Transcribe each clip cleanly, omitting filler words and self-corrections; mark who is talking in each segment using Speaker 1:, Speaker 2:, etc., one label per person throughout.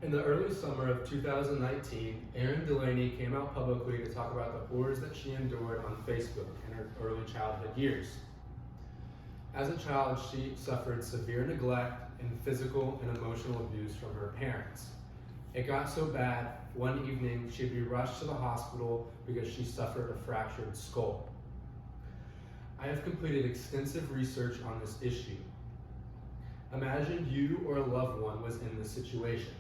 Speaker 1: In the early summer of 2019, Erin Delaney came out publicly to talk about the horrors that she endured on Facebook in her early childhood years. As a child, she suffered severe neglect and physical and emotional abuse from her parents. It got so bad, one evening she'd be rushed to the hospital because she suffered a fractured skull. I have completed extensive research on this issue. Imagine you or a loved one was in this situation.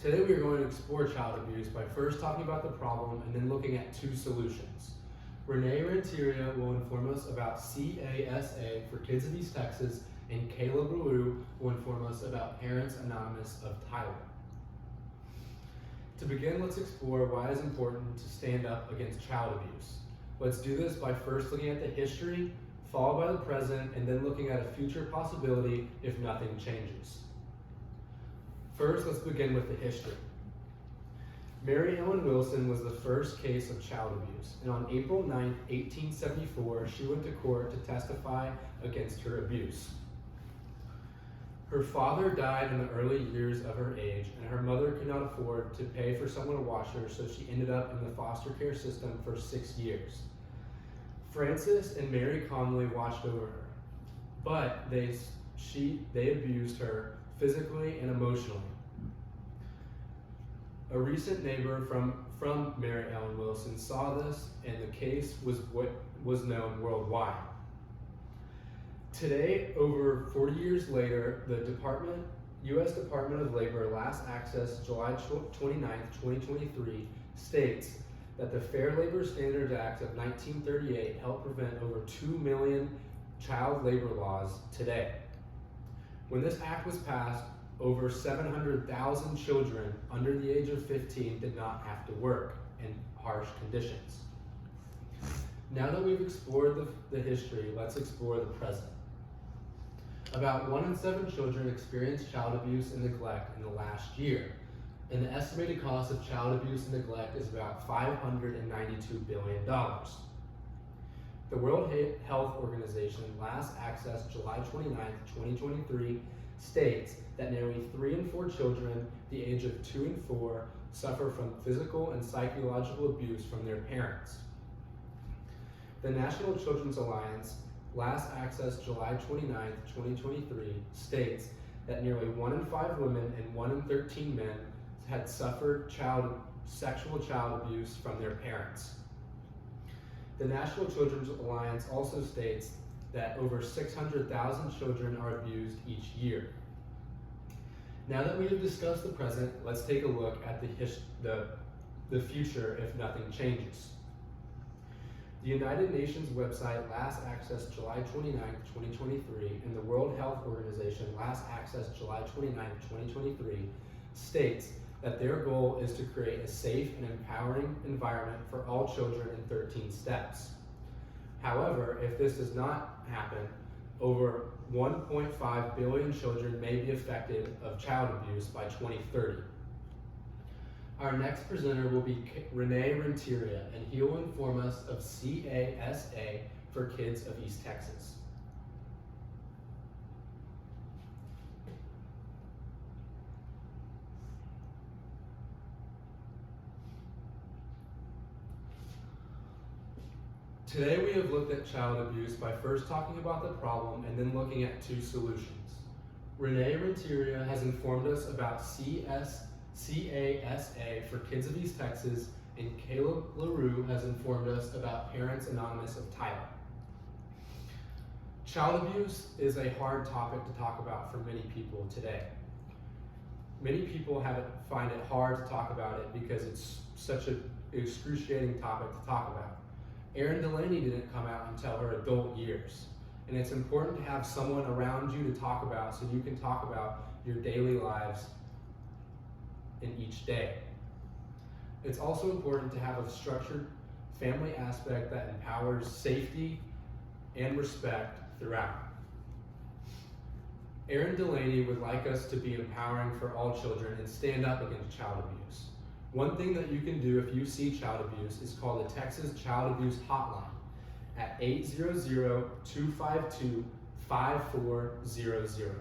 Speaker 1: Today we are going to explore child abuse by first talking about the problem and then looking at two solutions. Renee Renteria will inform us about CASA for Kids of East Texas, and Caleb LaRue will inform us about Parents Anonymous of Tyler. To begin, let's explore why it is important to stand up against child abuse. Let's do this by first looking at the history, followed by the present, and then looking at a future possibility if nothing changes. First, let's begin with the history. Mary Ellen Wilson was the first case of child abuse, and on April 9, 1874, she went to court to testify against her abuse. Her father died in the early years of her age, and her mother could not afford to pay for someone to watch her, so she ended up in the foster care system for 6 years. Frances and Mary Conley watched over her, but they abused her physically and emotionally. A recent neighbor from Mary Ellen Wilson saw this, and the case was what was known worldwide. Today, over 40 years later, the U.S. Department of Labor Last Access, July 29, 2023, states that the Fair Labor Standards Act of 1938 helped prevent over 2 million child labor laws today. When this act was passed, over 700,000 children under the age of 15 did not have to work in harsh conditions. Now that we've explored the history, let's explore the present. About 1 in 7 children experience child abuse and neglect in the last year, and the estimated cost of child abuse and neglect is about $592 billion. The World Health Organization Last Access, July 29, 2023, states that nearly 3 in 4 children the age of 2 and 4 suffer from physical and psychological abuse from their parents. The National Children's Alliance Last Access, July 29, 2023, states that nearly 1 in 5 women and 1 in 13 men had suffered sexual child abuse from their parents. The National Children's Alliance also states that over 600,000 children are abused each year. Now that we have discussed the present, let's take a look at the future if nothing changes. The United Nations website Last Access, July 29, 2023, and the World Health Organization Last Access, July 29, 2023, states that their goal is to create a safe and empowering environment for all children in 13 steps. However, if this does not happen, over 1.5 billion children may be affected of child abuse by 2030. Our next presenter will be Renee Renteria, and he will inform us of CASA for Kids of East Texas. Today we have looked at child abuse by first talking about the problem and then looking at two solutions. Renee Renteria has informed us about CASA for Kids of East Texas, and Caleb LaRue has informed us about Parents Anonymous of Tyler. Child abuse is a hard topic to talk about for many people today. Many people find it hard to talk about it because it's such an excruciating topic to talk about. Erin Delaney didn't come out until her adult years. And it's important to have someone around you to talk about so you can talk about your daily lives in each day. It's also important to have a structured family aspect that empowers safety and respect throughout. Erin Delaney would like us to be empowering for all children and stand up against child abuse. One thing that you can do if you see child abuse is call the Texas Child Abuse Hotline at 800-252-5400.